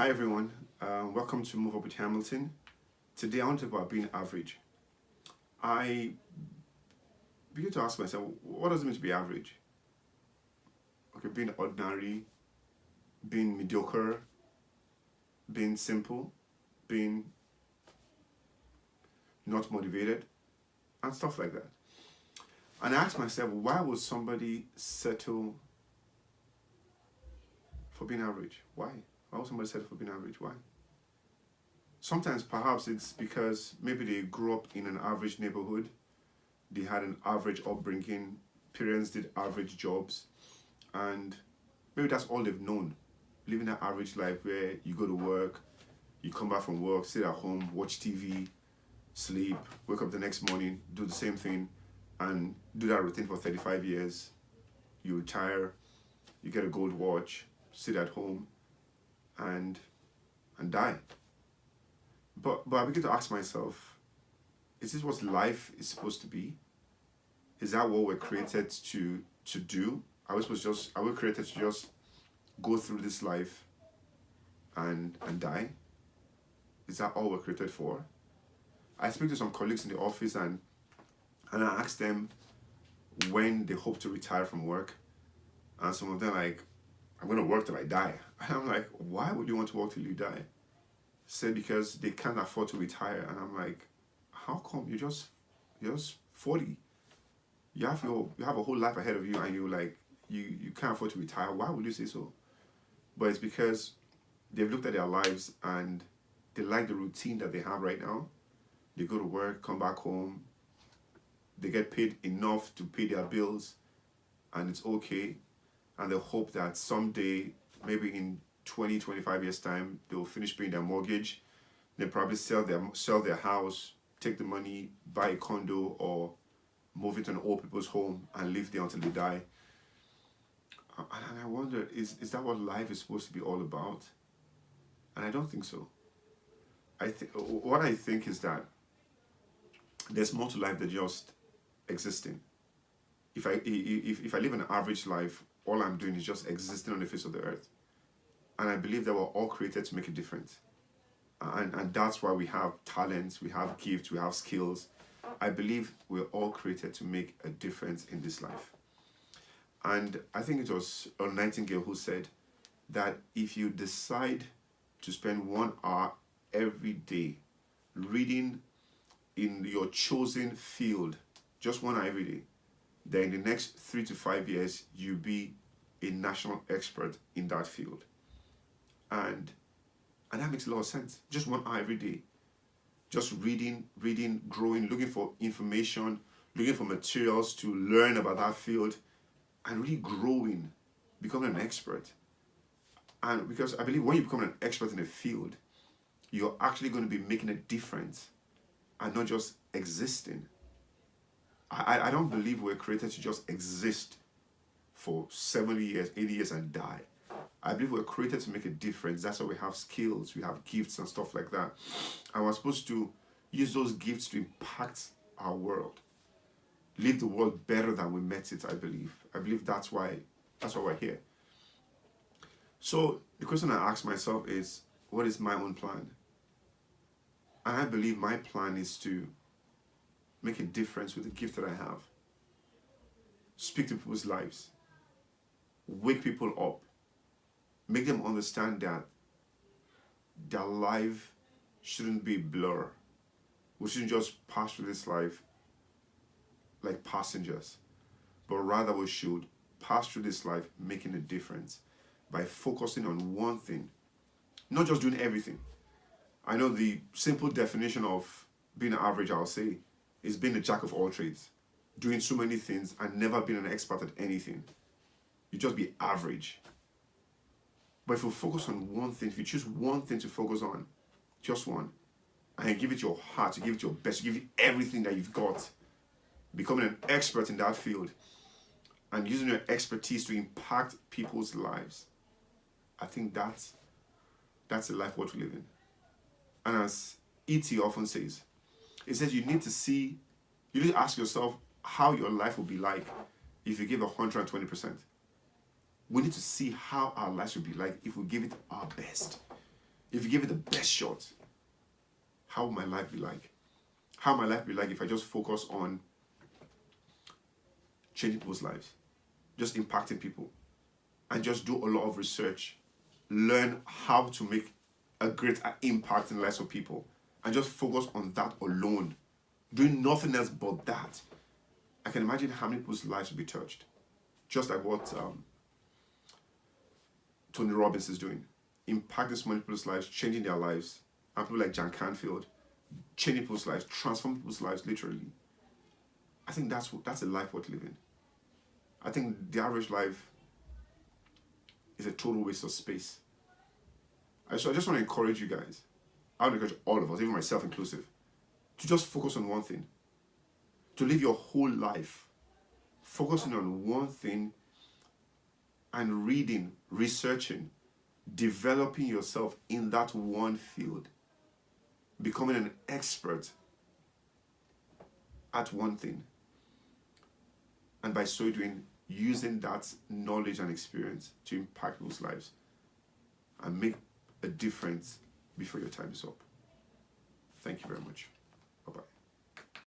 Hi everyone, welcome to Move Up with Hamilton. Today I want to talk about being average. I begin to ask myself, what does it mean to be average? Okay, being ordinary, being mediocre, being simple, being not motivated, and stuff like that. And I ask myself, why would somebody settle for being average? Why? Why would somebody settle for being average? Why? Sometimes perhaps it's because maybe they grew up in an average neighborhood, they had an average upbringing, parents did average jobs, and maybe that's all they've known. Living an average life where you go to work, you come back from work, sit at home, watch TV, sleep, wake up the next morning, do the same thing, and do that routine for 35 years. You retire, you get a gold watch, sit at home, and die. But I begin to ask myself, is this what life is supposed to be? Is that what we're created to do? Are we created to just go through this life and die? Is that all we're created for? I speak to some colleagues in the office and I ask them when they hope to retire from work. And some of them are like, I'm gonna work till I die. And I'm like, why would you want to work till you die? Say because they can't afford to retire. And I'm like, how come you're just 40? You have a whole life ahead of you and you can't afford to retire. Why would you say so? But it's because they've looked at their lives and they like the routine that they have right now. They go to work, come back home, they get paid enough to pay their bills, and it's okay. And they hope that someday, maybe in 20, 25 years' time, they'll finish paying their mortgage. They probably sell their house, take the money, buy a condo, or move into an old people's home and live there until they die. And I wonder, is that what life is supposed to be all about? And I don't think so. What I think is that there's more to life than just existing. If I live an average life, all I'm doing is just existing on the face of the earth. And I believe that we're all created to make a difference. And that's why we have talents, we have gifts, we have skills. I believe we're all created to make a difference in this life. And I think it was Earl Nightingale who said that if you decide to spend 1 hour every day reading in your chosen field, just 1 hour every day, then in the next 3 to 5 years, you'll be a national expert in that field. And that makes a lot of sense. Just 1 hour every day. Just reading, growing, looking for information, looking for materials to learn about that field, and really growing, becoming an expert. And because I believe when you become an expert in a field, you're actually going to be making a difference and not just existing. I don't believe we're created to just exist for 70 years, 80 years and die. I believe we're created to make a difference. That's why we have skills, we have gifts and stuff like that. And we're supposed to use those gifts to impact our world. Leave the world better than we met it, I believe. I believe that's why we're here. So the question I ask myself is, what is my own plan? And I believe my plan is to make a difference with the gift that I have. Speak to people's lives. Wake people up. Make them understand that their life shouldn't be a blur. We shouldn't just pass through this life like passengers, but rather we should pass through this life making a difference by focusing on one thing, not just doing everything. I know the simple definition of being average, I'll say, is being a jack of all trades, doing so many things and never being an expert at anything. You just be average. But if you focus on one thing, if you choose one thing to focus on, just one, and you give it your heart, you give it your best, you give it everything that you've got, becoming an expert in that field, and using your expertise to impact people's lives, I think that's a life worth living. And as E.T. often says, it says you need to ask yourself how your life will be like if you give 120%. We need to see how our lives will be like if we give it our best. if you give it the best shot, how would my life be like? How would my life be like if I just focus on changing people's lives, just impacting people, and just do a lot of research, learn how to make a great impact in the lives of people, and just focus on that alone, doing nothing else but that? I can imagine how many people's lives would be touched. Just like what Tony Robbins is doing, impacting so many people's lives, changing their lives, and people like Jan Canfield, changing people's lives, transforming people's lives literally. I think that's a life worth living. I think the average life is a total waste of space. So I just want to encourage you guys, I want to encourage all of us, even myself inclusive, to just focus on one thing. To live your whole life focusing on one thing and reading, researching, developing yourself in that one field, becoming an expert at one thing, and by so doing, using that knowledge and experience to impact people's lives and make a difference before your time is up. Thank you very much.